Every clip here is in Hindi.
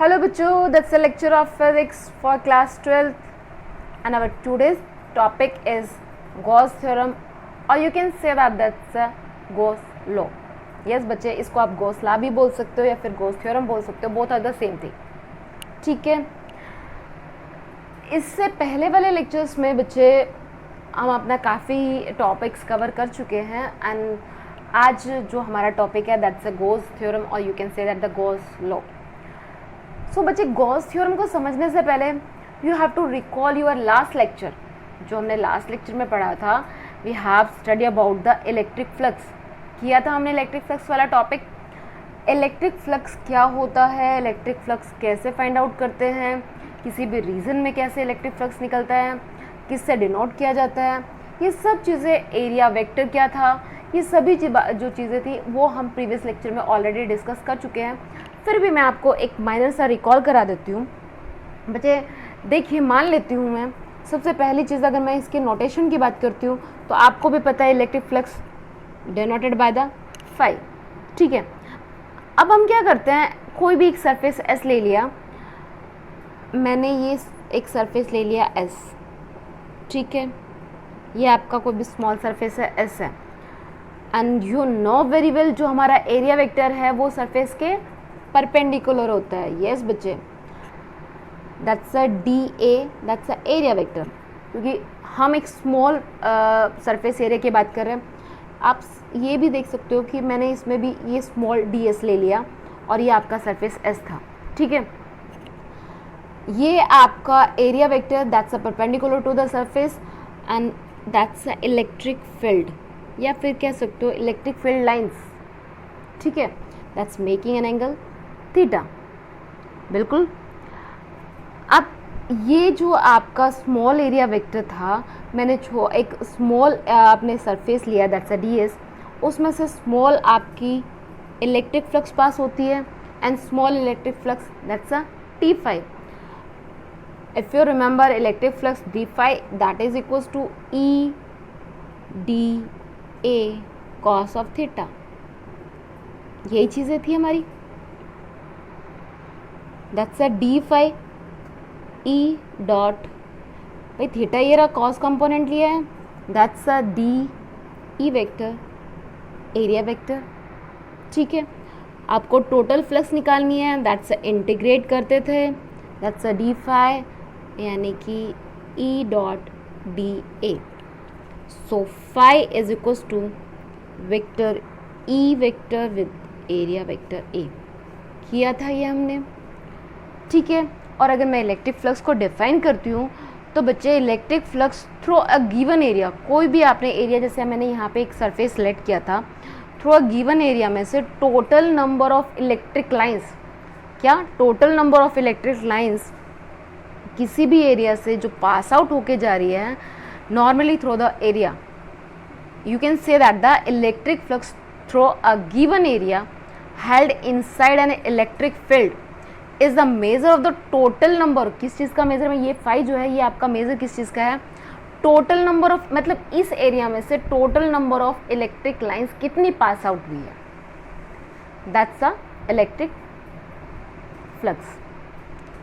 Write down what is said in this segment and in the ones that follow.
Hello Bachu, that's a lecture of physics for class 12th and our today's topic is Gauss theorem or you can say that that's a Gauss law. Yes बच्चे, इसको आप Gauss law भी बोल सकते हो या फिर Gauss theorem बोल सकते हो, both are the same thing. ठीक है, इससे पहले वाले लेक्चर्स में बच्चे हम अपना काफ़ी टॉपिक्स कवर कर चुके हैं एंड आज जो हमारा टॉपिक है दैट्स अ गॉस थ्योरम और you can say that the Gauss law. So बच्चे, गॉस थ्योरम को समझने से पहले you have to recall your last lecture. जो हमने लास्ट लेक्चर में पढ़ा था, we have study about the electric flux. किया था हमने इलेक्ट्रिक फ्लक्स वाला टॉपिक. इलेक्ट्रिक फ्लक्स क्या होता है, इलेक्ट्रिक फ्लक्स कैसे फाइंड आउट करते हैं, किसी भी रीजन में कैसे इलेक्ट्रिक फ्लक्स निकलता है, किससे डिनोट किया जाता है, ये सब चीज़ें, एरिया वेक्टर क्या था, ये सभी जो चीज़ें थी वो हम प्रीवियस लेक्चर में ऑलरेडी डिस्कस कर चुके हैं. फिर भी मैं आपको एक माइनर सा रिकॉल करा देती हूँ. बच्चे देखिए, मान लेती हूँ मैं सबसे पहली चीज़, अगर मैं इसके नोटेशन की बात करती हूँ तो आपको भी पता है electric flux denoted by the phi. ठीक है, अब हम क्या करते हैं, कोई भी एक सरफेस एस ले लिया, मैंने ये एक सरफेस ले लिया एस. ठीक है, ये आपका कोई भी स्मॉल सरफेस है एस है and you know very well जो हमारा एरिया वेक्टर है वो सरफेस के परपेंडिकुलर होता है. यस बच्चे, that's a D A, that's a area vector. क्योंकि हम एक स्मॉल सरफेस एरिया की बात कर रहे हैं. आप ये भी देख सकते हो कि मैंने इसमें भी ये स्मॉल डी एस ले लिया और ये आपका सरफेस एस था. ठीक है, ये आपका area vector that's a perpendicular to the surface and that's a electric field या फिर कह सकते हो इलेक्ट्रिक फील्ड लाइंस. ठीक है, that's making an angle theta. बिल्कुल. अब ये जो आपका स्मॉल एरिया वेक्टर था, मैंने एक स्मॉल अपने सरफेस लिया दैट्स अ डी एस, उसमें से स्मॉल आपकी इलेक्ट्रिक फ्लक्स पास होती है and small electric flux that's a d phi. If you remember electric flux d phi that is equals to E d a cos of theta. यही चीज़ें थी हमारी. That's a d phi E dot भाई थीटा ये रहा, cos कंपोनेंट लिया है, that's a d E vector area vector. ठीक है, आपको टोटल फ्लक्स निकालनी है, that's a इंटीग्रेट करते थे, that's a d phi यानी कि E dot d A. So phi is equals to vector E vector with area vector A. किया था ये हमने. ठीक है, और अगर मैं इलेक्ट्रिक फ्लक्स को डिफाइन करती हूँ तो बच्चे electric flux through a given area, कोई भी आपने एरिया, जैसे मैंने यहाँ पे एक सरफेस सेलेक्ट किया था, थ्रू अ गिवन एरिया में से total number of electric lines, क्या total number of electric lines किसी भी एरिया से जो पास आउट होके जा रही है normally through the area, you can say that the electric flux through a given area held inside an electric field is the measure of the total number. किस चीज़ का मेजर में, ये फाई जो है ये आपका मेजर किस चीज़ का है, टोटल नंबर ऑफ, मतलब इस एरिया में से total number of electric lines कितनी पास आउट हुई है, that's the electric flux.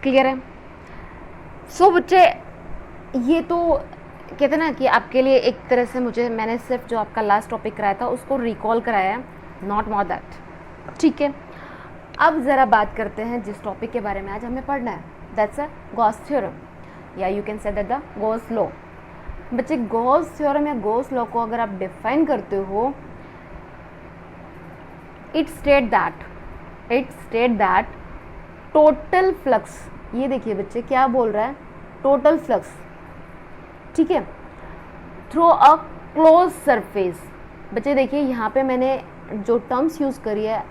Clear है? सो बच्चे, ये तो कहते हैं ना कि आपके लिए एक तरह से मैंने सिर्फ जो आपका लास्ट टॉपिक कराया था उसको रिकॉल कराया है, नॉट मोर दैट. ठीक है, अब ज़रा बात करते हैं जिस टॉपिक के बारे में आज हमें पढ़ना है, दैट्स अ गॉस थ्योरम या you can say that the Gauss law. बच्चे, गॉस थ्योरम या गॉस लॉ को अगर आप डिफाइन करते हो, it state that total flux, ये देखिए बच्चे क्या बोल रहा है, टोटल फ्लक्स. ठीक है, थ्रू अ क्लोज सरफेस. बच्चे देखिए यहाँ पे मैंने जो टर्म्स यूज़ करी है,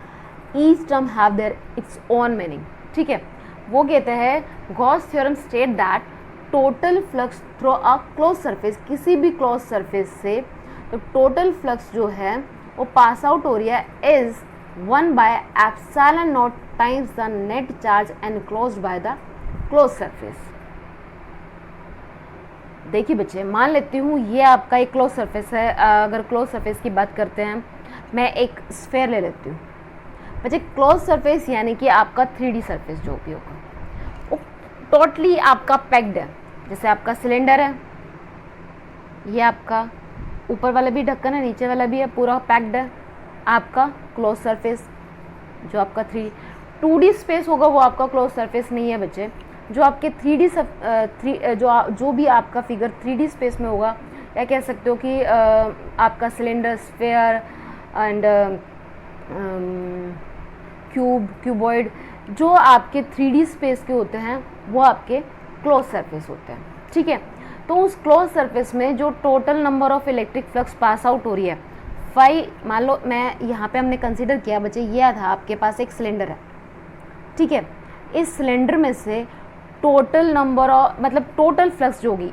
each term have their its own meaning. ठीक है, वो कहते हैं Gauss theorem state that total flux through a close surface, किसी भी क्लोज सरफेस से तो टोटल फ्लक्स जो है वो पास आउट हो रही है is 1 by epsilon naught times the net charge enclosed by the closed surface. देखिए बच्चे, मान लेती हूँ ये आपका एक क्लोज सरफेस है. अगर क्लोज सरफेस की बात करते हैं, मैं एक स्फेयर ले लेती हूँ. बच्चे क्लोज सरफेस यानी कि आपका 3D सरफेस जो भी होगा वो टोटली आपका पैक्ड है। जैसे आपका सिलेंडर है, ये आपका ऊपर वाला भी ढक्कन है, नीचे वाला भी है, पूरा पैक्ड है आपका क्लोज सरफेस। जो आपका 2D स्पेस होगा वो आपका क्लोज सरफेस नहीं है बच्चे। जो आपके 3D जो भी आपका फिगर 3D स्पेस में होगा, या कह सकते हो कि आपका सिलेंडर, स्फेयर एंड क्यूबॉइड, जो आपके 3D स्पेस के होते हैं वो आपके क्लोज सरफेस होते हैं। ठीक है, तो उस क्लोज सरफेस में जो total number of electric flux pass out हो रही है 5, मान लो मैं यहाँ पे हमने कंसीडर किया बच्चे, ये था आपके पास एक सिलेंडर है। ठीक है, इस सिलेंडर में से टोटल नंबर ऑफ मतलब टोटल फ्लक्स जो होगी,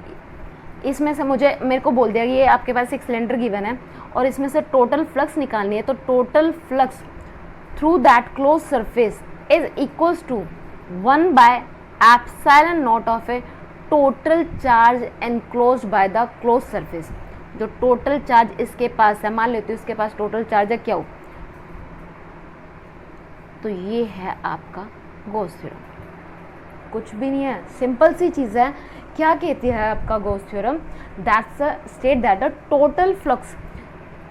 इसमें से मेरे को बोल दिया कि ये आपके पास एक सिलेंडर गिवन है और इसमें से टोटल फ्लक्स निकालनी है, तो total flux through that close surface is equals to 1/ε0 of a total charge enclosed by the close surface. जो टोटल चार्ज इसके पास है, मान लेते हो इसके पास टोटल चार्ज है क्या हो, तो ये है आपका गॉस थ्योरम। कुछ भी नहीं है, सिंपल सी चीज़ है। क्या कहती है आपका Gauss theorem? That's a state that a total flux,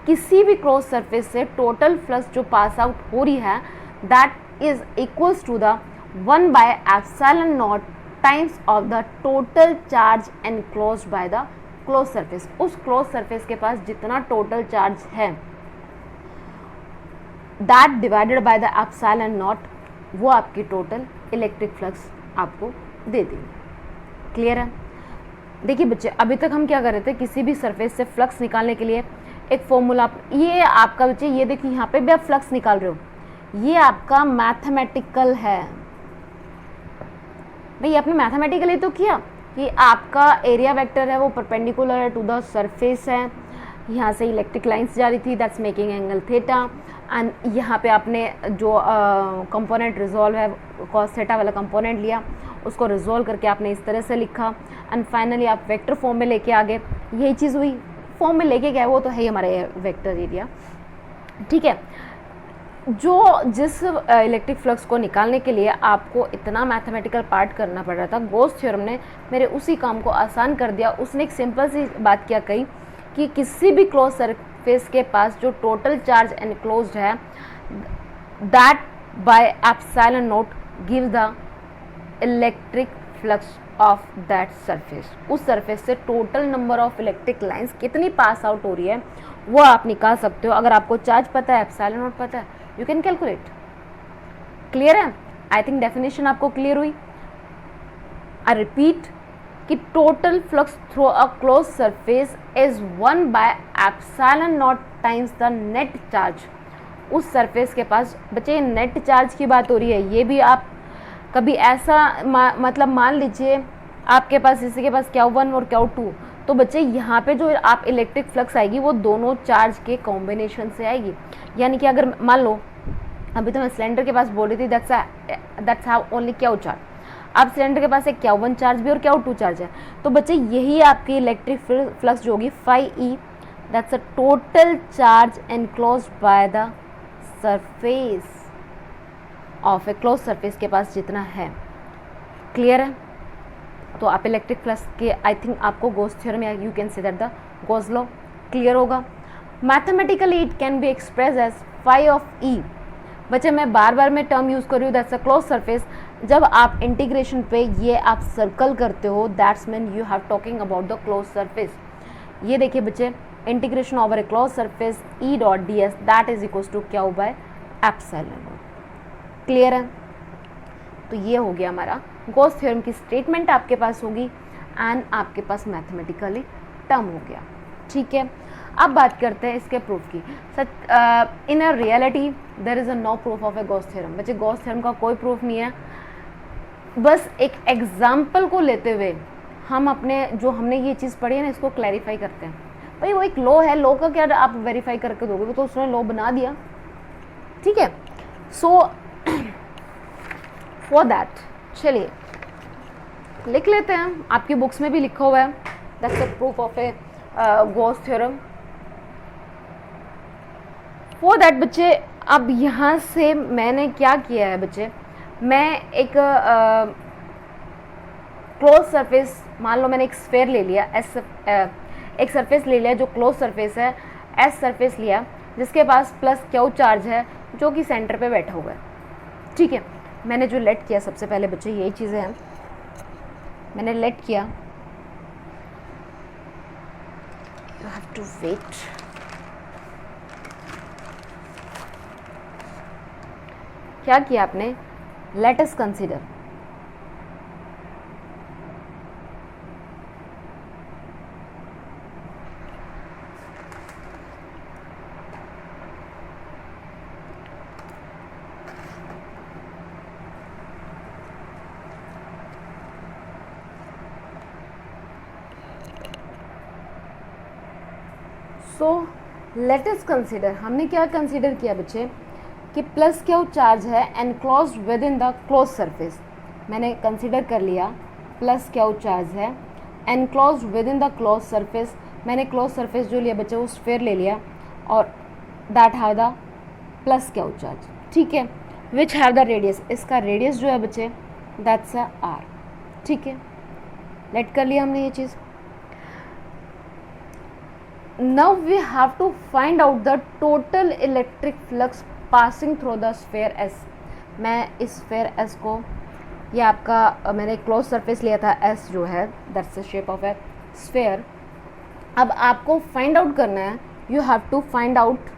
किसी भी क्लोज सरफेस से टोटल फ्लक्स जो पास आउट हो रही है that is equals to the 1/ε0 times of the total charge enclosed by the close surface. उस क्लोज सरफेस के पास जितना टोटल चार्ज है दैट डिवाइडेड बाय द ε0, वो आपकी टोटल इलेक्ट्रिक फ्लक्स आपको दे देंगे। क्लियर है? देखिए बच्चे, अभी तक हम क्या कर रहे थे, किसी भी सरफेस से फ्लक्स निकालने के लिए एक फॉर्मूला, ये आपका बच्चे, ये देखिए यहाँ पे भी आप फ्लक्स निकाल रहे हो, ये आपका मैथमेटिकल है भाई। आपने मैथमेटिकली तो किया कि आपका एरिया वेक्टर है वो परपेंडिकुलर है टू द सरफेस है, यहाँ से इलेक्ट्रिक लाइंस जा रही थी, that's making angle theta, and यहाँ पे आपने जो कंपोनेंट रिजॉल्व है कॉस थीटा वाला कंपोनेंट लिया, उसको रिजॉल्व करके आपने इस तरह से लिखा, एंड फाइनली आप वेक्टर फॉर्म में लेके आ गए। यही चीज़ हुई, फॉर्म में लेके गए, वो तो है ही हमारा वेक्टर एरिया। ठीक है, जो जिस इलेक्ट्रिक फ्लक्स को निकालने के लिए आपको इतना मैथमेटिकल पार्ट करना पड़ रहा था, गॉस थ्योरम ने मेरे उसी काम को आसान कर दिया। उसने एक सिंपल सी बात क्या कही कि किसी भी क्लोज सरफेस के पास जो टोटल चार्ज एनक्लोज्ड है that by ε0 give the electric flux of that surface. उस सरफेस से total number of electric lines कितनी पास आउट हो रही है वो आप निकाल सकते हो। अगर आपको चार्ज पता है, ε0 पता है, यू कैन कैलकुलेट। क्लियर है? आई थिंक डेफिनेशन आपको क्लियर हुई। आई रिपीट कि total flux through a close surface is 1/ε0 times the net charge. उस सरफेस के पास बच्चे नेट चार्ज की बात हो रही है, ये भी आप कभी ऐसा मतलब मान लीजिए आपके पास इसी के पास Q1 और Q2, तो बच्चे यहाँ पे जो आप इलेक्ट्रिक फ्लक्स आएगी वो दोनों चार्ज के कॉम्बिनेशन से आएगी। यानी कि अगर मान लो अभी तो मैं सिलेंडर के पास बोल रही थी that's have only Q charge, अब सिलेंडर के पास एक Q1 चार्ज भी और Q2 चार्ज है, तो बच्चे यही आपकी इलेक्ट्रिक फ्लक्स जो होगी phi that's a total charge enclosed by the surface of A close surface के पास जितना है। क्लियर है? तो आप इलेक्ट्रिक फ्लक्स के आई थिंक आपको गॉस थ्योरम या you can say that the Gauss law clear होगा। Mathematically it can be express as phi of E। बच्चे मैं बार बार मैं टर्म यूज़ कर रही हूँ, दैट्स अ क्लोज सरफेस। जब आप इंटीग्रेशन पे ये आप सर्कल करते हो that's mean you have talking about the close surface. ये देखिए बच्चे, integration over a close surface E dot ds that is equals to Q/ε0। Clear है? तो ये हो गया हमारा गॉस थ्योरम की स्टेटमेंट आपके पास होगी एंड आपके पास मैथमेटिकली टर्म हो गया। ठीक है, अब बात करते हैं इसके प्रूफ की। Such in a reality there is a no proof of a Gauss theorem. बच्चे गॉस थ्योरम का कोई प्रूफ नहीं है, बस एक एग्जाम्पल को लेते हुए हम अपने जो हमने ये चीज़ पढ़ी है ना इसको क्लैरिफाई करते हैं। भाई वो एक लॉ है, लॉ का क्या आप वेरीफाई करके दोगे, वो तो उसने लॉ बना दिया। ठीक है, सो फॉर दैट चलिए लिख लेते हैं, आपकी बुक्स में भी लिखा हुआ है that's the proof of a Gauss theorem. For that बच्चे अब यहाँ से मैंने क्या किया है बच्चे, मैं एक क्लोज सरफेस, मान लो मैंने एक स्फेयर ले लिया, एक सरफेस ले लिया जो क्लोज सरफेस है, एस सरफेस लिया जिसके पास प्लस क्यू चार्ज है जो कि सेंटर पे बैठा हुआ है। ठीक है, मैंने जो लेट किया सबसे पहले बच्चे यही चीज़ें हैं, मैंने लेट किया, यू हैव टू वेट, क्या किया आपने, let us consider, so let us consider, हमने क्या कंसीडर किया बच्चे कि प्लस क्यू चार्ज है enclosed with in the close surface, मैंने कंसीडर कर लिया प्लस क्यू चार्ज है enclosed with in the close surface, मैंने क्लोज सरफेस जो लिया बच्चे वो स्फेयर ले लिया और that have the plus Q charge. ठीक है, विच हैव द रेडियस, इसका रेडियस जो है बच्चे दैट्स अ आर। ठीक है, लेट कर लिया हमने ये चीज़। Now we have to find out the total electric flux passing through the sphere S। मैं इस sphere S को, ये आपका मैंने क्लोज सरफेस लिया था S जो है that's the shape of a sphere. अब आपको फाइंड आउट करना है, you have to find out,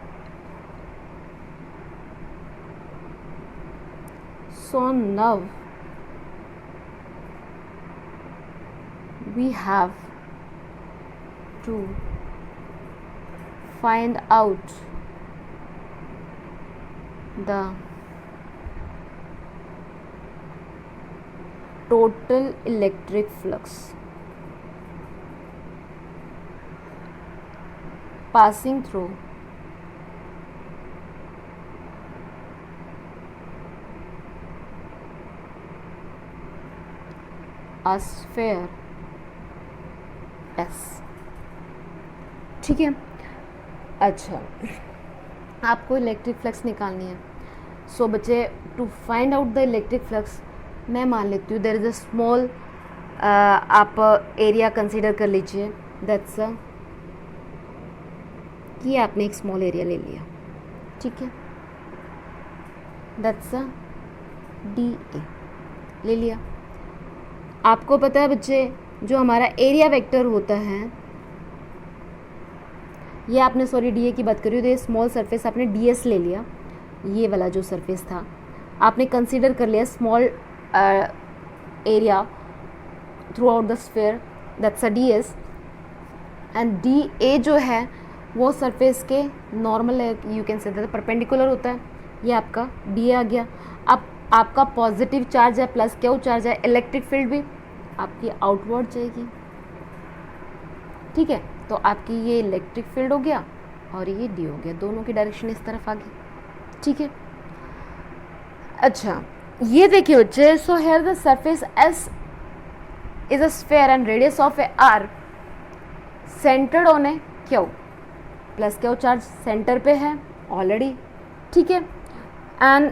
so now we have to find out the total electric flux passing through a sphere S। ठीक है, अच्छा आपको इलेक्ट्रिक फ्लक्स निकालनी है। सो बच्चे to find out the electric flux, मैं मान लेती हूँ देयर इज़ अ स्मॉल, आप एरिया कंसीडर कर लीजिए, दैट्स कि आपने एक स्मॉल एरिया ले लिया। ठीक है, दैट्स डी ए ले लिया। आपको पता है बच्चे जो हमारा एरिया वेक्टर होता है, ये आपने सॉरी डी ए की बात करी, तो ये स्मॉल सरफेस आपने डी एस ले लिया, ये वाला जो सरफेस था आपने कंसीडर कर लिया small area through out the sphere, that's a d S, and D A जो है वो सरफेस के नॉर्मल है, यू कैन से परपेंडिकुलर होता है, ये आपका डी ए आ गया। अब आपका पॉजिटिव चार्ज है प्लस क्यू चार्ज है, इलेक्ट्रिक फील्ड भी आपकी आउटवर्ड जाएगी। ठीक है, तो आपकी ये इलेक्ट्रिक फील्ड हो गया और ये डी हो गया, दोनों की डायरेक्शन इस तरफ आ गई। ठीक है, अच्छा ये देखिए बच्चे, so here the surface S is a sphere and radius of A R centred on A Q, plus Q charge centre पे है ऑलरेडी। ठीक है, एंड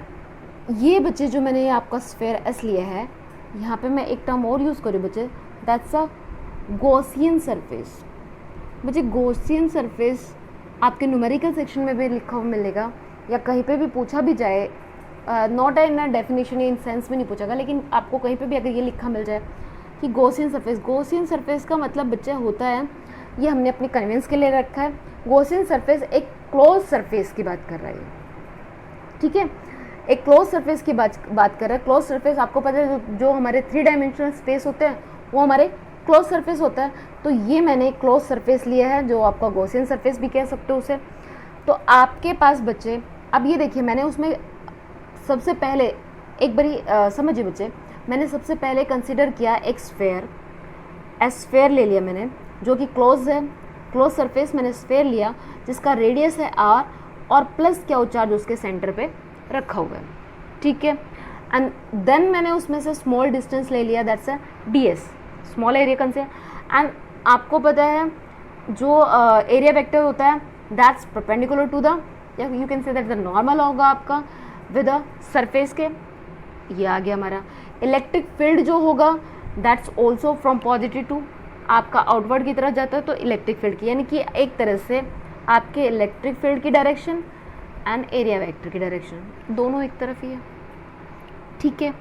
ये बच्चे जो मैंने आपका स्फेयर एस लिया है, यहाँ पे मैं एक टर्म और यूज़ करूँ बच्चे, दैट्स अ गॉसियन सरफेस। मुझे गॉसियन सरफेस आपके न्यूमेरिकल सेक्शन में भी लिखा हुआ मिलेगा या कहीं पे भी पूछा भी जाए, not in a definition in sense में नहीं पूछागा, लेकिन आपको कहीं पे भी अगर ये लिखा मिल जाए कि गॉसियन सरफेस, गॉसियन सरफेस का मतलब बच्चा होता है, ये हमने अपने कन्वेंस के लिए रखा है, गॉसियन सरफेस एक क्लोज सरफेस की बात कर रहा है। ठीक है, एक क्लोज सरफेस की बात कर रहा है। क्लोज सरफेस आपको पता है जो हमारे 3 डायमेंशनल स्पेस होते हैं वो हमारे क्लोज सरफेस होता है, तो ये मैंने क्लोज सरफेस लिया है जो आपका गॉसियन सरफेस भी कह सकते हो उसे। तो आपके पास बच्चे, अब ये देखिए मैंने उसमें सबसे पहले एक बारी समझिए बच्चे, मैंने सबसे पहले कंसिडर किया एक स्फेयर, स्फेयर ले लिया मैंने जो कि क्लोज है, क्लोज सरफेस मैंने स्फेयर लिया जिसका रेडियस है आर और प्लस क्या चार्ज उसके सेंटर पे रखा हुआ है। ठीक है, एंड देन मैंने उसमें से स्मॉल डिस्टेंस ले लिया, that's a d S, small area consider. And आपको पता है जो एरिया वेक्टर होता है दैट्स परपेंडिकुलर टू द या you can say that the normal होगा आपका विद अ सरफेस के। ये आ गया हमारा इलेक्ट्रिक फील्ड जो होगा that's also from positive to, आपका आउटवर्ड की तरफ जाता है तो इलेक्ट्रिक फील्ड की, यानी कि एक तरह से आपके इलेक्ट्रिक फील्ड की डायरेक्शन एंड एरिया वेक्टर की डायरेक्शन दोनों एक तरफ ही है, ठीक है।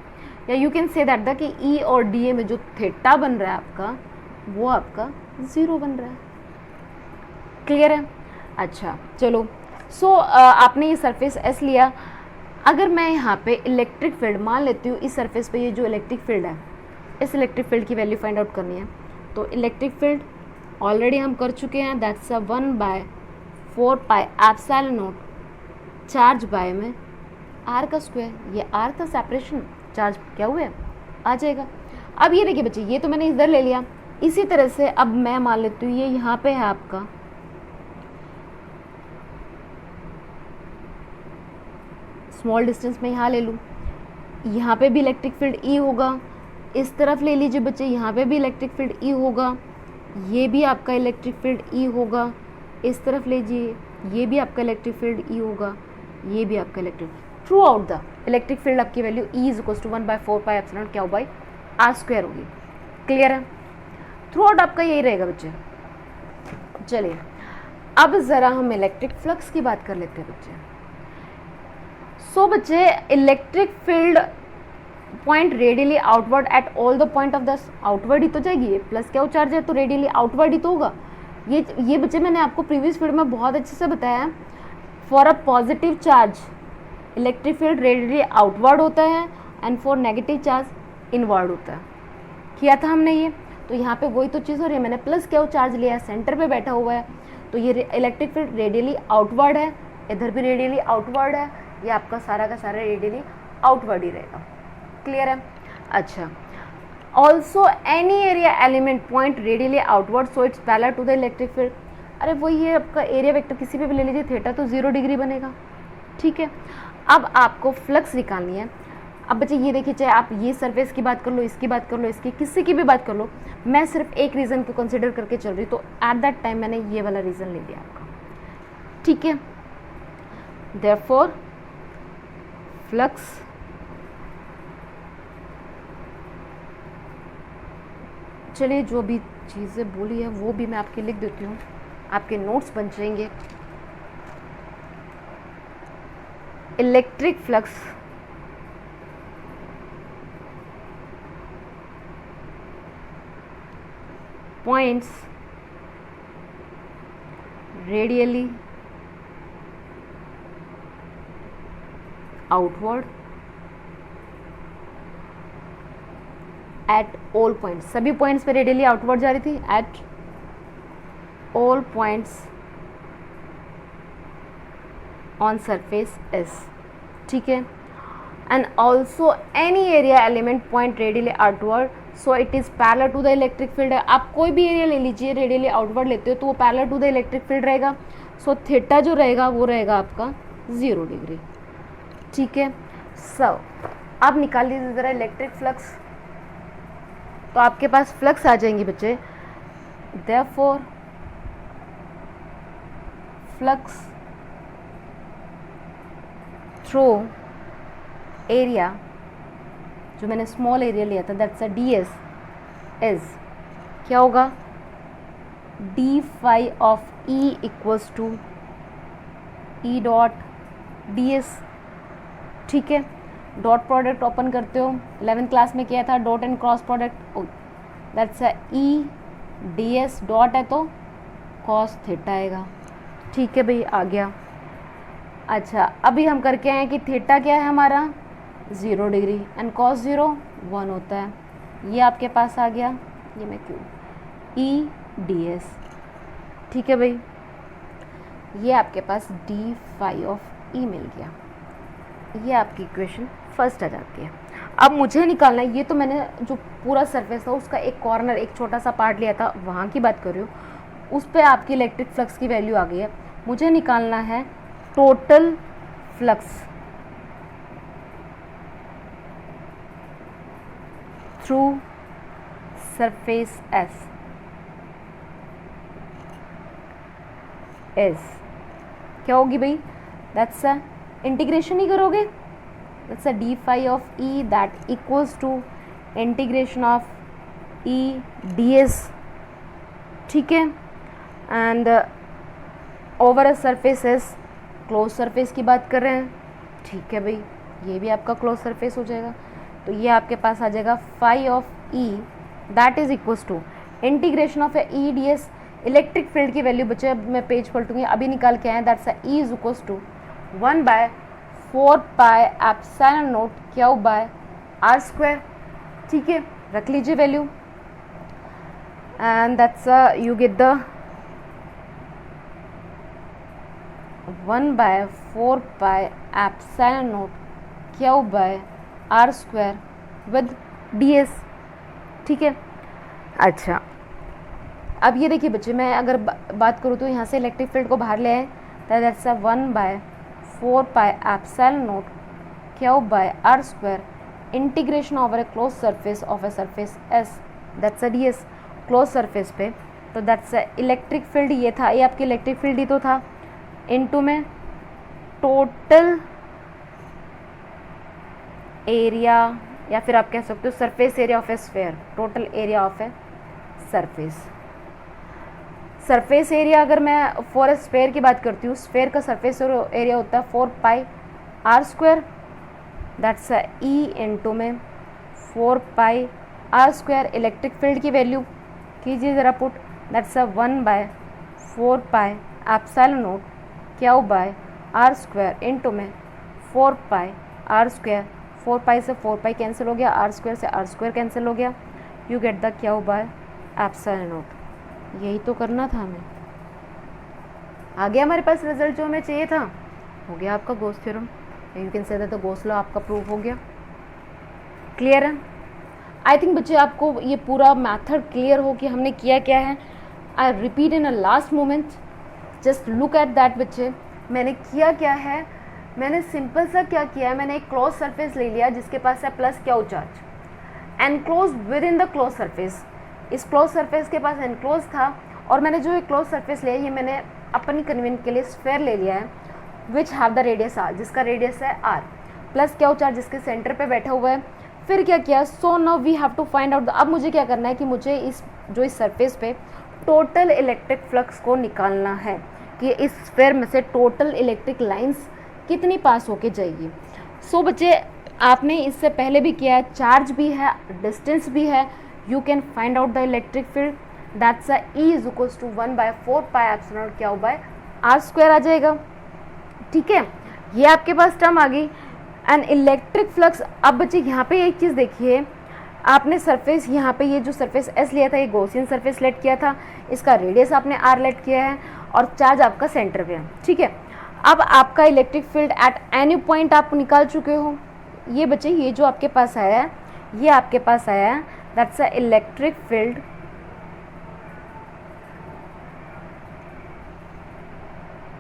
या you can say that the कि ई और डी ए में जो थीटा बन रहा है आपका वो आपका 0 बन रहा है, क्लियर है। अच्छा चलो, सो आपने ये सरफेस एस लिया। अगर मैं यहाँ पे इलेक्ट्रिक फील्ड मान लेती हूँ, इस सरफेस पे ये जो इलेक्ट्रिक फील्ड है, इस इलेक्ट्रिक फील्ड की वैल्यू फाइंड आउट करनी है, तो इलेक्ट्रिक फील्ड ऑलरेडी हम कर चुके हैं, that's 1/4 pi epsilon not charge by में आर का स्क्वायर, ये आर का सेपरेशन चार्ज क्या हुआ है आ जाएगा। अब ये देखिए बच्चे, ये तो मैंने इधर ले लिया, इसी तरह से अब मैं मान लेती हूँ ये यहाँ पे है आपका स्मॉल डिस्टेंस में, यहाँ ले लूँ, यहाँ पे भी इलेक्ट्रिक फील्ड ई होगा, इस तरफ ले लीजिए बच्चे, यहाँ पे भी इलेक्ट्रिक फील्ड ई होगा, ये भी आपका इलेक्ट्रिक फील्ड ई होगा, इस तरफ लीजिए, ये भी आपका इलेक्ट्रिक फील्ड ई होगा, ये भी आपका electric, throughout the electric field आपकी value E is equal to 1/4 pi epsilon क्या हो बाई आर स्क्वायर होगी, क्लियर है। थ्रू आउट आपका यही रहेगा बच्चे। चलिए अब ज़रा हम इलेक्ट्रिक फ्लक्स की बात कर लेते हैं बच्चे। सो बच्चे, electric field point radially outward at all the point of the, outward ही तो जाएगी, ये प्लस क्या चार्ज है तो रेडियली आउटवर्ड ही तो होगा। ये बच्चे मैंने आपको प्रीवियस वीडियो में बहुत अच्छे से बताया है। For a positive charge electric field radially outward होता है and for negative charge inward होता है, किया था हमने ये। तो यहाँ पे वही तो चीज़ हो रही है, मैंने प्लस क्या चार्ज लिया है, सेंटर पे बैठा हुआ है, तो ये इलेक्ट्रिक फील्ड रेडियली आउटवर्ड है, इधर भी रेडियली आउटवर्ड है, ये आपका सारा का सारा रेडियली आउटवर्ड ही रहेगा, क्लियर है। अच्छा, also any area element point radially outward so it's parallel to the electric field. अरे वही है आपका एरिया वेक्टर, किसी पे भी ले लीजिए, थीटा तो 0 डिग्री बनेगा, ठीक है। अब आपको फ्लक्स निकालनी है। अब बच्चे ये देखिए, चाहे आप ये सरफेस की बात कर लो, इसकी बात कर लो, इसकी किसी की भी बात कर लो, मैं सिर्फ एक रीज़न को कंसिडर करके चल रही, तो एट दैट टाइम मैंने ये वाला रीज़न ले लिया आपका, ठीक है। देयरफॉर फ्लक्स चलिए जो भी चीज़ें बोली है वो भी मैं आपके लिख देती हूँ, आपके नोट्स बन जाएंगे। Electric flux points radially outward at all points, सभी पॉइंट्स पे रेडियली आउटवर्ड जा रही थी, at all points on surface S, ठीक है। And also any area element point radially outward so it is parallel to the electric field है। आप कोई भी एरिया ले लीजिए, रेडियली आउटवर्ड लेते हो तो वो parallel to the electric field रहेगा, सो थीटा जो रहेगा वो रहेगा आपका 0 डिग्री, ठीक है। सो अब निकाल लीजिए ज़रा इलेक्ट्रिक फ्लक्स, तो आपके पास फ्लक्स आ जाएंगी बच्चे। देयरफॉर फ्लक्स थ्रू एरिया, जो मैंने स्मॉल एरिया लिया था, दैट्स अ ds, इज क्या होगा, d phi of E equals to E dot ds, ठीक है। डॉट प्रोडक्ट ओपन करते हो, 11th क्लास में किया था, dot and cross product, that's a E ds dot है तो कॉस थीटा आएगा, ठीक है भाई, आ गया। अच्छा, अभी हम करके आए कि थीटा क्या है हमारा 0 डिग्री एंड कॉस 0 1 होता है, ये आपके पास आ गया, ये मैं क्यों E ds, ठीक है भाई, ये आपके पास d phi ऑफ E मिल गया, ये आपकी इक्वेशन फर्स्ट आ जाती है। अब मुझे निकालना है, ये तो मैंने जो पूरा सरफेस था उसका एक कॉर्नर, एक छोटा सा पार्ट लिया था, वहाँ की बात कर रही हूँ, उस पर आपकी इलेक्ट्रिक फ्लक्स की वैल्यू आ गई है। मुझे निकालना है total flux through surface S is क्या होगी भाई, दैट्स अ इंटीग्रेशन ही करोगे, that's a d phi of E that equals to integration of E d S, ठीक है। And over a surface S, close surface की बात कर रहे हैं, ठीक है भाई, ये भी आपका क्लोज सरफेस हो जाएगा। तो ये आपके पास आ जाएगा phi of E that is equals to integration of E d S. Electric field की वैल्यू बच्चे, अब मैं पेज पलटूंगी, अभी निकाल के आए, that's E is equals to 1/4 pi epsilon not Q by R square, ठीक है, रख लीजिए value. And that's you get the 1/4 pi epsilon not Q by R square with d S, ठीक है। अच्छा, अब ये देखिए बच्चे, मैं अगर बात करूँ तो यहाँ से इलेक्ट्रिक फील्ड को बाहर ले आए, that's 1/4 pi epsilon not Q by R square integration over a close surface of a surface S, that's a d S, close surface पे। तो दैट्स इलेक्ट्रिक फील्ड ये था, ये आपकी इलेक्ट्रिक फील्ड ही तो था, इनटू में टोटल एरिया, या फिर आप कह सकते हो surface area of a sphere, total area of a surface. Surface area अगर मैं फॉर ए स्फेयर की बात करती हूँ, स्फेयर का सरफेस एरिया होता है 4 pi R square, that's E into में 4 pi R square. Electric field की वैल्यू कीजिए ज़रा put, that's 1/4 pi epsilon not Q by R square into में 4 पाई आर स्क्वायर। 4 पाई से 4 पाई कैंसिल हो गया, आर स्क्वायर से आर स्क्वायर कैंसिल हो गया, you get the Q by epsilon not. यही तो करना था हमें, आ गया हमारे पास रिजल्ट जो हमें चाहिए था, हो गया आपका Gauss theorem, you can say that the Gauss law आपका प्रूव हो गया। क्लियर है? आई थिंक बच्चे आपको ये पूरा मेथड क्लियर हो कि हमने किया क्या है। I repeat in a last moment, just look at that बच्चे, मैंने किया क्या है, मैंने सिंपल सा क्या किया है, मैंने एक क्लोज सरफेस ले लिया जिसके पास है plus Q charge, enclose with in the close surface. इस क्लोज सरफेस के पास एनक्लोज था, और मैंने जो एक क्लोज सरफेस लिया, ये मैंने अपनी कन्वीनियंट के लिए स्फेयर ले लिया है, which have the radius R, जिसका रेडियस है आर, प्लस क्यू चार्ज जिसके सेंटर पे बैठा हुआ है। फिर क्या किया, so now we have to find out, अब मुझे क्या करना है कि मुझे इस सरफेस पे टोटल इलेक्ट्रिक फ्लक्स को निकालना है कि इस स्फेयर में से टोटल इलेक्ट्रिक लाइंस कितनी पास होके जाएगी। सो बच्चे, आपने इससे पहले भी किया है, चार्ज भी है, डिस्टेंस भी है, you can find out the electric field, that's E is equals to 1/4 pi epsilon not Q by R square आ जाएगा, ठीक है। ये आपके पास टर्म आ गई। एंड इलेक्ट्रिक फ्लक्स, अब बच्चे यहाँ पे एक चीज़ देखिए, आपने सरफेस यहाँ पे ये जो सरफेस एस लिया था, ये गॉसियन सरफेस लेट किया था, इसका रेडियस आपने आर लेट किया है, और चार्ज आपका सेंटर पे है, ठीक है। अब आपका electric field at any point आप निकाल चुके हो। ये बच्चे, ये जो आपके पास आया है, ये आपके पास आया है, that's a electric field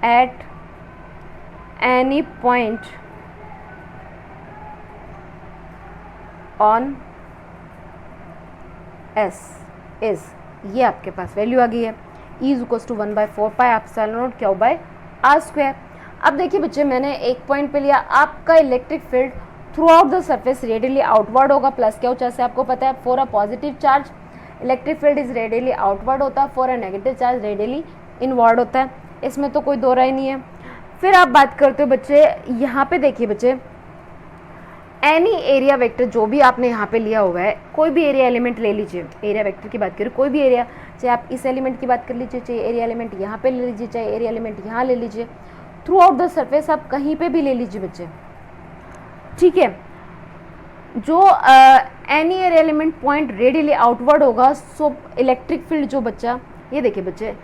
at any point on S is, ये आपके पास वैल्यू आ गई है, E is equals to 1/4 pi epsilon not Q by R square. अब देखिए बच्चे, मैंने एक पॉइंट पे लिया, आपका electric field throughout the surface radially outward होगा, प्लस क्यू चार्ज से आपको पता है, for a positive charge electric field is radially outward होता है, for a negative charge radially inward होता है, इसमें तो कोई दो राय नहीं है। फिर आप बात करते हो बच्चे, यहाँ पे देखिए बच्चे, एनी एरिया वेक्टर जो भी आपने यहाँ पे लिया हुआ है, कोई भी एरिया एलिमेंट ले लीजिए, एरिया वेक्टर की बात करें, कोई भी एरिया, चाहे आप इस एलिमेंट की बात कर लीजिए, चाहे एरिया एलिमेंट यहाँ पे ले लीजिए, चाहे एरिया एलिमेंट यहाँ ले लीजिए, थ्रू आउट द सरफेस आप कहीं पे भी ले लीजिए बच्चे, ठीक है। जो any area element point radially outward होगा, सो इलेक्ट्रिक फील्ड जो बच्चा, ये देखिए बच्चे,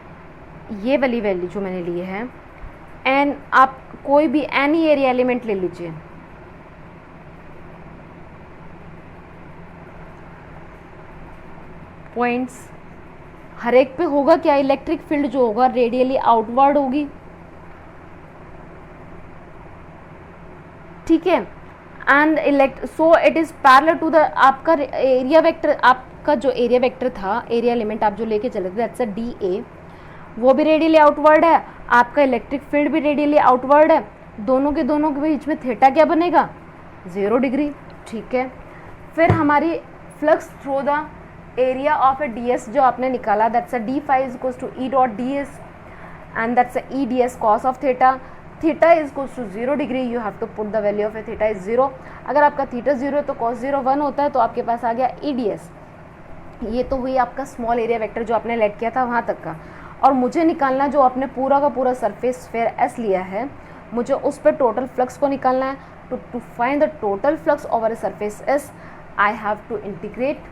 ये वाली वैल्यू जो मैंने ली है, एंड आप कोई भी एनी एरिया एलिमेंट ले लीजिए, पॉइंट्स हर एक पे होगा क्या, इलेक्ट्रिक फील्ड जो होगा रेडियली आउटवर्ड होगी, ठीक है। And so it is parallel to the, आपका एरिया वेक्टर, आपका जो एरिया वेक्टर था, एरिया एलिमेंट आप जो लेके चले थे, दैट्स अ डी ए, वो भी रेडियली आउटवर्ड है, आपका इलेक्ट्रिक फील्ड भी रेडियली आउटवर्ड है, दोनों के बीच में थीटा क्या बनेगा, 0 डिग्री। ठीक है, फिर हमारी flux through the area of A ds जो आपने निकाला, that's a d phi is equals to E dot ds and that's a E ds cos of theta. Theta is equals to 0 degree, you have to put the value of a theta is 0। अगर आपका थीटा 0 है तो cos 0 1 होता है, तो आपके पास आ गया ई डी एस। ये तो हुई आपका स्मॉल एरिया वेक्टर जो आपने लेट किया था वहाँ तक का। और मुझे निकालना जो आपने पूरा का पूरा सरफेस स्फीयर एस लिया है, मुझे उस पर टोटल फ्लक्स को निकालना है। To find the total flux over a surface S, I have to integrate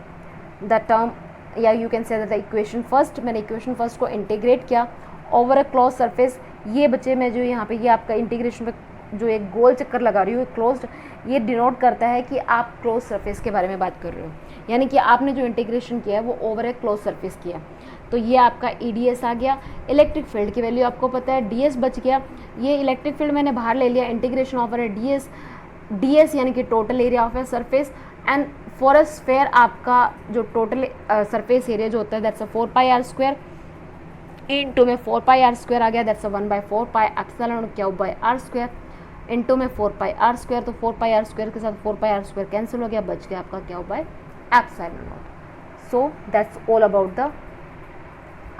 the term, या you can say the equation first. मैंने इक्वेशन फर्स्ट को इंटीग्रेट किया ओवर अ क्लोज सरफेस। ये बच्चे मैं जो यहाँ पे ये आपका इंटीग्रेशन पे जो एक गोल चक्कर लगा रही हूँ क्लोज्ड, ये डिनोट करता है कि आप क्लोज सरफेस के बारे में बात कर रहे हो, यानी कि आपने जो इंटीग्रेशन किया है वो ओवर ए क्लोज सरफेस किया। तो ये आपका ई डी एस आ गया। इलेक्ट्रिक फील्ड की वैल्यू आपको पता है, डी एस बच गया। ये इलेक्ट्रिक फील्ड मैंने बाहर ले लिया, integration over a d S यानी कि total area of a surface. And for a sphere आपका जो टोटल सरफेस एरिया जो होता है that's a 4 pi R square, into में 4 पाई आर स्क्वायर आ गया, that's a 1/4 pi epsilon cube by R square, into में 4 पाई आर स्क्वायर। तो 4 पाई आर स्क्वायर के साथ 4 पाई आर स्क्वायर कैंसिल हो गया, बच गया आपका cube by epsilon. So that's all about the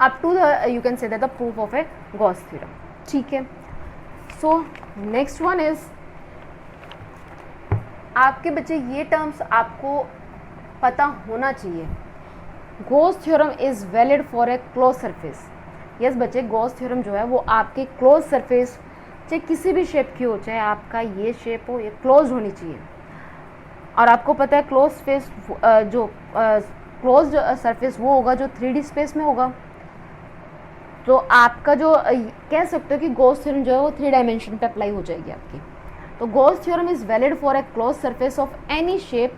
up to the you can say that the proof of a Gauss theorem. ठीक है, सो नेक्स्ट वन इज आपके बच्चे ये टर्म्स आपको पता होना चाहिए। Gauss theorem is valid for a close surface. Yes बच्चे, गॉस थ्योरम जो है वो आपके क्लोज सरफेस चाहे किसी भी शेप की हो, चाहे आपका ये शेप हो, ये क्लोज होनी चाहिए। और आपको पता है क्लोज स्पेस जो क्लोज सरफेस वो होगा जो 3D स्पेस में होगा। तो आपका जो कह सकते हो कि गॉस थ्योरम जो है वो 3 डायमेंशन पे अप्लाई हो जाएगी आपकी। तो Gauss theorem is valid for a close surface of any shape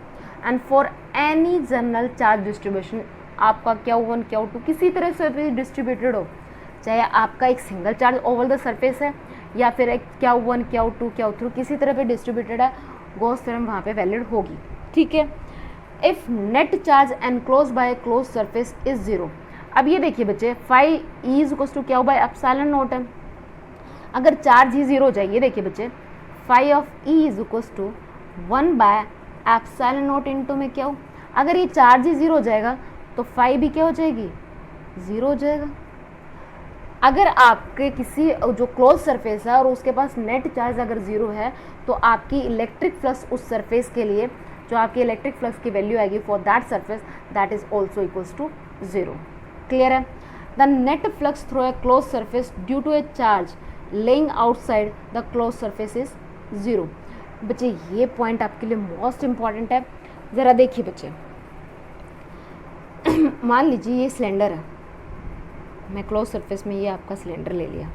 and for any general charge distribution. आपका Q1 Q2 किसी तरह से भी डिस्ट्रीब्यूटेड हो, चाहे आपका एक single charge over the surface है या फिर एक Q1 Q2 Q3 किसी तरह पे डिस्ट्रीब्यूटेड है, गॉस थ्योरम वहाँ पे वैलिड होगी। ठीक है, if net charge enclose by close surface is 0। अब ये देखिए बच्चे, phi E is equals to Q by epsilon naught है। अगर चार्ज ही 0 हो जाए, ये देखिए बच्चे, phi of E is equals to 1 by epsilon naught into में क्यू। अगर ये चार्ज ही 0 हो जाएगा तो फाई भी क्या हो जाएगी, 0 हो जाएगा। अगर आपके किसी जो क्लोज सरफेस है और उसके पास नेट चार्ज अगर 0 है, तो आपकी इलेक्ट्रिक फ्लक्स उस सरफेस के लिए जो आपकी इलेक्ट्रिक फ्लक्स की वैल्यू आएगी for that surface, that is also equals to 0। Clear है? The net flux through a close surface due to a charge laying outside the close surface is 0। बच्चे ये पॉइंट आपके लिए मोस्ट इंपॉर्टेंट है। ज़रा देखिए बच्चे, मान लीजिए ये सिलेंडर है, मैं क्लोज सरफेस में ये आपका सिलेंडर ले लिया,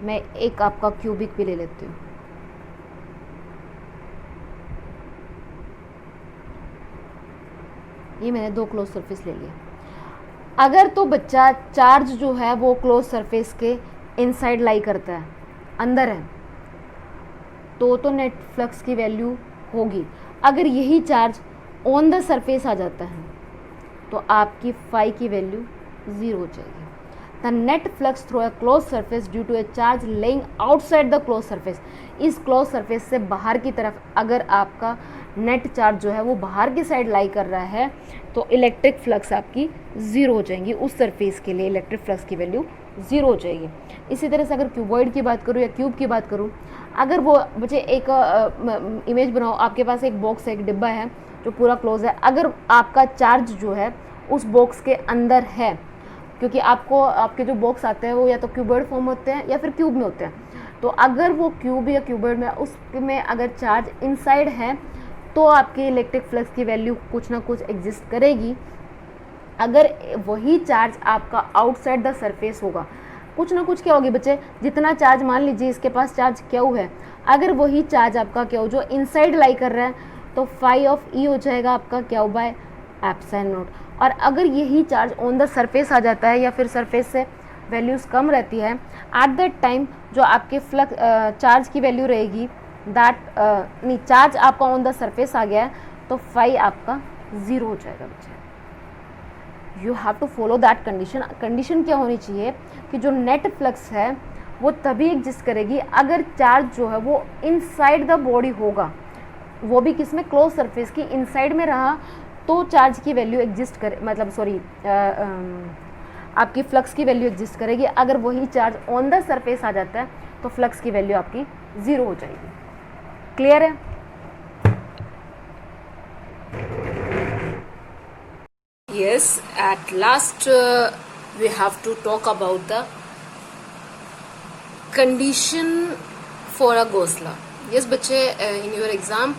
मैं एक आपका क्यूबिक भी ले लेती हूँ। ये मैंने 2 क्लोज सरफेस ले लिया। अगर तो बच्चा चार्ज जो है वो क्लोज सरफेस के इनसाइड लाई करता है, अंदर है, तो नेट फ्लक्स की वैल्यू होगी। अगर यही चार्ज ऑन द सरफेस आ जाता है तो आपकी फाई की वैल्यू 0 हो जाएगी। The net flux through a close surface due to a charge laying outside the close surface. इस क्लोज सरफेस से बाहर की तरफ अगर आपका नेट चार्ज जो है वो बाहर की साइड लाई कर रहा है, तो इलेक्ट्रिक फ्लक्स आपकी 0 हो जाएंगी। उस सरफेस के लिए इलेक्ट्रिक फ्लक्स की वैल्यू 0 हो जाएगी। इसी तरह से अगर क्यूबॉइड की बात करूँ या क्यूब की बात करूँ, अगर वो मुझे एक इमेज बनाओ, आपके पास एक बॉक्स है, एक डिब्बा है जो पूरा क्लोज है। अगर आपका चार्ज जो है उस बॉक्स के अंदर है, क्योंकि आपके जो बॉक्स आते हैं वो या तो क्यूबॉइड फॉर्म होते हैं या फिर क्यूब में होते हैं, तो अगर वो क्यूब या क्यूबॉइड में उसमें अगर चार्ज इनसाइड है तो आपकी इलेक्ट्रिक फ्लक्स की वैल्यू कुछ ना कुछ एग्जिस्ट करेगी। अगर वही चार्ज आपका आउटसाइड द सरफेस होगा, कुछ ना कुछ क्या होगी बच्चे, जितना चार्ज मान लीजिए इसके पास चार्ज क्यू है, अगर वही चार्ज आपका क्यू जो इनसाइड लाई कर रहा है, तो फाई ऑफ ई हो जाएगा आपका क्यू बाय एप्सिलॉन नॉट। और अगर यही चार्ज ऑन द सरफेस आ जाता है या फिर सरफेस से वैल्यूज़ कम रहती है, एट दैट टाइम जो आपके फ्लक्स चार्ज की वैल्यू रहेगी दैट नहीं, चार्ज आपका ऑन द सरफेस आ गया है तो फाई आपका 0 हो जाएगा बच्चे। You have to follow that condition. Condition क्या होनी चाहिए कि जो नेट फ्लक्स है वो तभी एग्जिस्ट करेगी अगर चार्ज जो है वो इनसाइड द बॉडी होगा, वो भी किस में, क्लोज सरफेस की इनसाइड में रहा तो चार्ज की वैल्यू एग्जिस्ट करे, मतलब सॉरी आपकी फ्लक्स की वैल्यू एग्जिस्ट करेगी। अगर वही चार्ज ऑन द सरफेस आ जाता है तो फ्लक्स की वैल्यू आपकी 0 हो जाएगी। क्लियर है? Yes, at last we have to talk about the condition for a Gauss law. Yes बच्चे, in your exam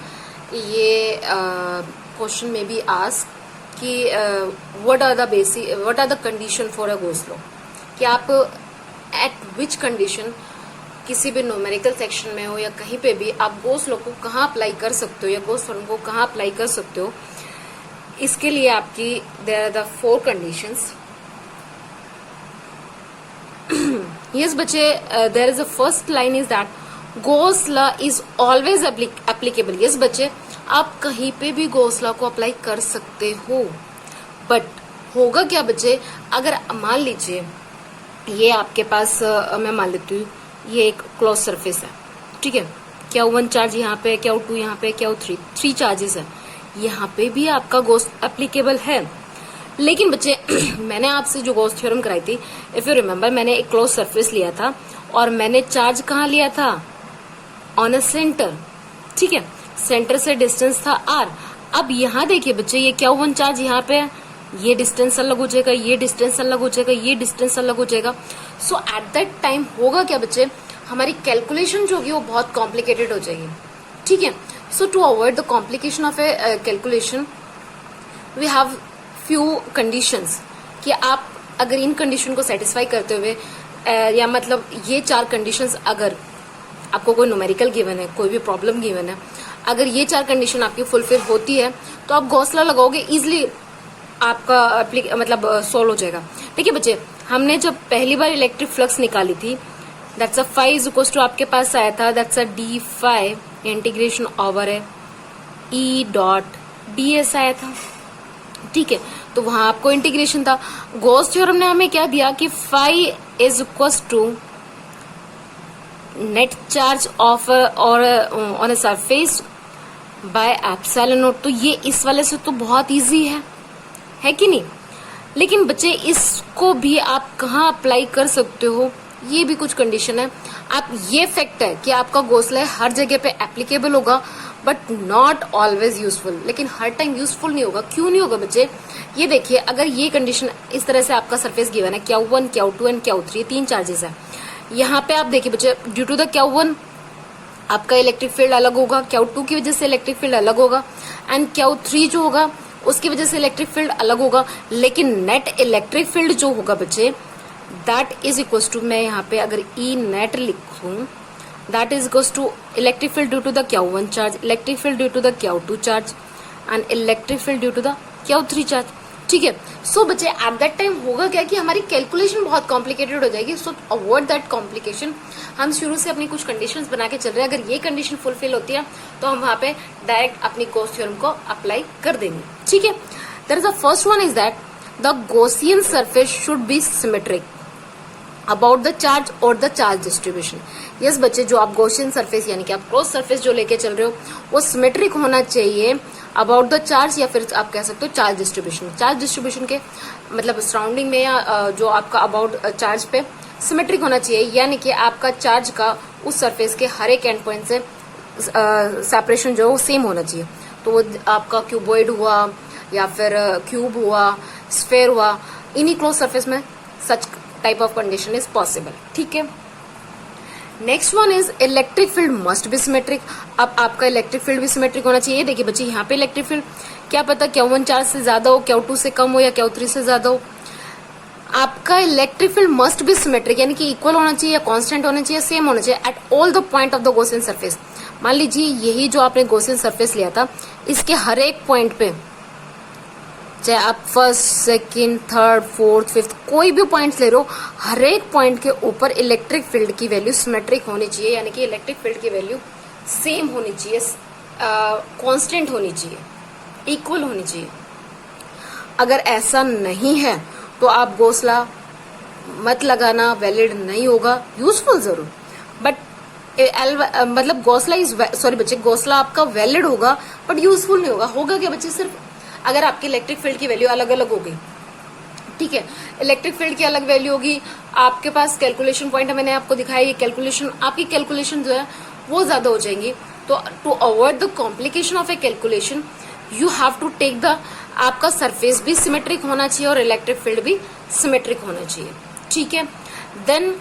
ये क्वेश्चन में भी आस्क कि what are the condition for a Gauss law, कि आप at which condition किसी भी न्यूमेरिकल सेक्शन में हो या कहीं पे भी आप Gauss law को कहाँ अप्लाई कर सकते हो या Gauss फॉर्मूला को कहाँ अप्लाई कर सकते हो। इसके लिए आपकी there are the 4 conditions. Yes बच्चे, there is a first line is that Gauss law is always applicable. Yes बच्चे, आप कहीं पे भी गॉस लॉ को अप्लाई कर सकते हो, बट होगा क्या बच्चे, अगर मान लीजिए ये आपके पास मैं मान लेती हूँ ये एक क्लोज सरफेस है, ठीक है, Q1 चार्ज यहाँ पे, Q2 यहाँ पे, Q3 3 चार्जेस है, यहाँ पे भी आपका गॉस एप्लीकेबल है। लेकिन बच्चे मैंने आपसे जो गॉस थ्योरम कराई थी, इफ यू रिमेम्बर, मैंने एक क्लोज सरफेस लिया था और मैंने चार्ज कहाँ लिया था, ऑन अ सेंटर, ठीक है, सेंटर से डिस्टेंस था r। अब यहाँ देखिए बच्चे, ये Q1 चार्ज यहाँ पे है, ये डिस्टेंस अलग हो जाएगा, ये डिस्टेंस अलग हो जाएगा, ये डिस्टेंस अलग हो जाएगा। सो एट दैट टाइम होगा क्या बच्चे, हमारी कैलकुलेशन जो होगी वो बहुत कॉम्प्लिकेटेड हो जाएगी, ठीक है। So to avoid the complication of a calculation, we have few conditions कि आप अगर इन कंडीशन को सेटिस्फाई करते हुए या मतलब ये 4 कंडीशंस अगर आपको कोई न्यूमेरिकल गिवन है, कोई भी प्रॉब्लम गिवन है, अगर ये 4 कंडीशन आपकी फुलफिल होती है तो आप गॉस लॉ लगाओगे, इजिली आपका मतलब सोल्व हो जाएगा। ठीक है बच्चे, हमने जब पहली बार इलेक्ट्रिक फ्लक्स निकाली थी, that's a phi is equal to आपके पास आया था, that's a d phi integration over है ई डॉट डी एस आया था, ठीक है। तो वहां आपको इंटीग्रेशन था। गॉस थ्योरम ने हमें क्या दिया कि phi is equal to net charge of और on a surface by epsilon naught. तो ये इस वाले से तो बहुत इजी है कि नहीं। लेकिन बच्चे इसको भी आप कहाँ अप्लाई कर सकते हो, ये भी कुछ कंडीशन है। आप ये फैक्ट है कि आपका गॉस लॉ हर जगह पे एप्लीकेबल होगा बट नॉट ऑलवेज यूजफुल, लेकिन हर टाइम यूजफुल नहीं होगा। क्यों नहीं होगा बच्चे, ये देखिए, अगर ये कंडीशन इस तरह से आपका सरफेस गिवन है, Q1 Q2 and Q3 3 charges है। यहाँ पे आप देखिए बच्चे, ड्यू टू द Q1 आपका इलेक्ट्रिक फील्ड अलग होगा, Q2 की वजह से इलेक्ट्रिक फील्ड अलग होगा, एंड Q3 जो होगा उसकी वजह से इलेक्ट्रिक फील्ड अलग होगा। लेकिन नेट इलेक्ट्रिक फील्ड जो होगा बच्चे, दैट इज इक्वल टू, मैं यहाँ पे अगर ई नेट लिखूं, that is equal to electric field due to the Q1 charge, electric field due to the Q2 charge and electric field due to the Q3 charge, ठीक है। सो बच्चे एट दैट टाइम होगा क्या कि हमारी कैलकुलेशन बहुत कॉम्प्लिकेटेड हो जाएगी। सो अवॉइड दैट कॉम्प्लिकेशन, हम शुरू से अपनी कुछ कंडीशंस बना के चल रहे हैं। अगर ये कंडीशन फुलफिल होती है तो हम वहां पे डायरेक्ट अपनी गॉस थ्योरम को अप्लाई कर देंगे, ठीक है। There is the first one is that the Gaussian surface should be symmetric about the charge और द चार्ज डिस्ट्रीब्यूशन। यस बच्चे, जो आप गॉसियन सरफेस यानी कि आप क्रॉस सरफेस जो लेके चल रहे हो वो सिमेट्रिक होना चाहिए अबाउट द चार्ज, या फिर आप कह सकते हो चार्ज डिस्ट्रीब्यूशन। चार्ज डिस्ट्रीब्यूशन के मतलब सराउंडिंग में या जो आपका अबाउट चार्ज पे सिमेट्रिक होना चाहिए, यानी कि आपका चार्ज का उस सरफेस के हर एक एंड पॉइंट से सेपरेशन जो है वो सेम होना चाहिए। तो वो आपका क्यूबॉइड हुआ या फिर क्यूब हुआ, स्फेयर हुआ, इन्हीं क्लोज सरफेस में such type of condition is possible, ठीक है। Next one is electric field must be symmetric. अब आपका इलेक्ट्रिक फील्ड भी सिमेट्रिक होना चाहिए। देखिए बच्चे, यहाँ पे इलेक्ट्रिक फील्ड क्या पता Q1 चार्ज से ज्यादा हो, Q2 से कम हो या Q3 से ज्यादा हो। आपका electric field must be symmetric, यानी कि इक्वल होना चाहिए, कांस्टेंट होना चाहिए, सेम होना चाहिए eight all the point of the Gaussian surface. मान लीजिए यही जो आपने गॉसियन सरफेस लिया था, इसके हर एक पॉइंट पे, चाहे आप first, second, third, fourth, fifth कोई भी पॉइंट्स ले रहे हो, हर एक पॉइंट के ऊपर इलेक्ट्रिक फील्ड की वैल्यू सिमेट्रिक होनी चाहिए, यानी कि इलेक्ट्रिक फील्ड की वैल्यू सेम होनी चाहिए, कांस्टेंट होनी चाहिए, इक्वल होनी चाहिए। अगर ऐसा नहीं है तो आप गॉस लॉ मत लगाना, वैलिड नहीं होगा, यूजफुल जरूर, बट मतलब गौसला इज सॉरी बच्चे, गौसला आपका वैलिड होगा बट यूजफुल नहीं होगा। होगा क्या बच्चे, सिर्फ अगर आपकी इलेक्ट्रिक फील्ड की वैल्यू अलग अलग हो गई, ठीक है, इलेक्ट्रिक फील्ड की अलग वैल्यू होगी, आपके पास कैलकुलेशन पॉइंट है, मैंने आपको दिखाया, ये कैलकुलेशन, आपकी कैलकुलेशन जो है वो ज्यादा हो जाएंगी। तो to avoid the complication of a calculation you have to take the, आपका सरफेस भी सिमेट्रिक होना चाहिए और इलेक्ट्रिक फील्ड भी सिमेट्रिक होना चाहिए, ठीक है। देन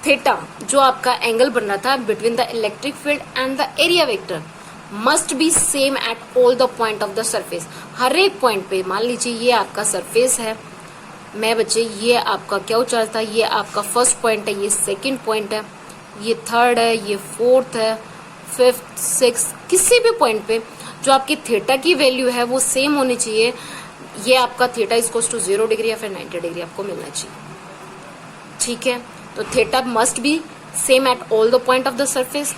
थीटा, जो आपका एंगल बन रहा था between the electric field and the area vector, must be same at all the point of the surface. हर एक पॉइंट पे, मान लीजिए ये आपका सरफेस है, मैं बच्चे ये आपका क्या चार्ज था, ये आपका फर्स्ट पॉइंट है, ये सेकंड पॉइंट है, ये थर्ड है, ये फोर्थ है, फिफ्थ, सिक्स, किसी भी पॉइंट पे जो आपकी थीटा की वैल्यू है वो सेम होनी चाहिए। ये आपका थीटा इक्वल्स टू 0 डिग्री या फिर 90 डिग्री आपको मिलना चाहिए, ठीक है। तो theta must be same at all the point of the surface.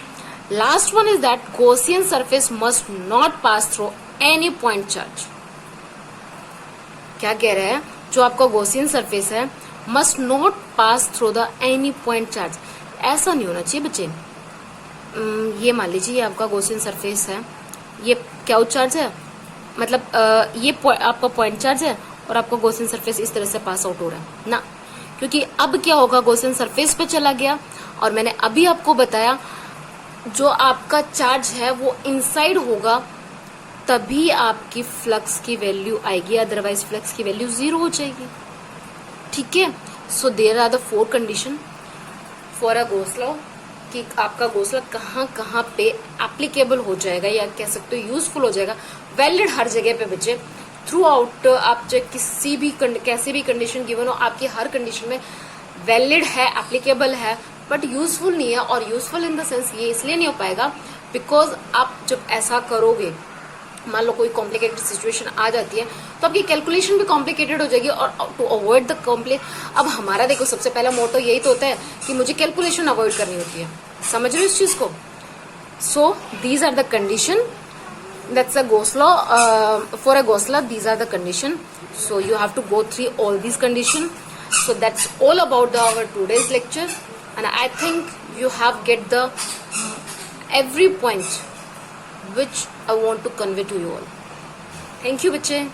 Last one is that Gaussian surface must not pass through any point charge. क्या कह रहे हैं, जो आपका गॉसियन सरफेस है must not pass through the any point charge. ऐसा नहीं होना चाहिए बच्चे, ये मान लीजिए ये आपका गॉसियन सरफेस है, ये क्या चार्ज है, मतलब ये आपका पॉइंट चार्ज है और आपका गॉसियन सरफेस इस तरह से पास आउट हो रहा है ना, क्योंकि अब क्या होगा, गॉसियन सरफेस पे चला गया और मैंने अभी आपको बताया जो आपका चार्ज है वो इनसाइड होगा तभी आपकी फ्लक्स की वैल्यू आएगी, अदरवाइज फ्लक्स की वैल्यू 0 हो जाएगी, ठीक है। So there are the 4 condition for a Gauss law, कि आपका गॉस लॉ कहाँ कहाँ पे एप्लीकेबल हो जाएगा या कह सकते हो यूजफुल हो जाएगा, वैलिड हर जगह पे बच्चे थ्रू आउट। आप चाहे किसी भी कैसी भी कंडीशन गिवन हो, आपकी हर कंडीशन में वैलिड है, एप्लीकेबल है, बट यूजफुल नहीं है। और यूजफुल इन द सेंस ये इसलिए नहीं हो पाएगा बिकॉज आप जब ऐसा करोगे, मान लो कोई कॉम्प्लिकेटेड सिचुएशन आ जाती है तो आपकी कैलकुलेशन भी कॉम्प्लिकेटेड हो जाएगी। और टू अवॉइड द अब हमारा देखो सबसे पहला मोटो यही तो होता है कि मुझे कैलकुलेशन अवॉइड करनी होती है, समझ रहे हो इस चीज को। So these are the condition, that's a Gauss law. For a Gauss law, these are the condition. So you have to go through all these condition. So that's all about our today's lecture, and I think you have get the every point which I want to convey to you all. Thank you, बच्चे.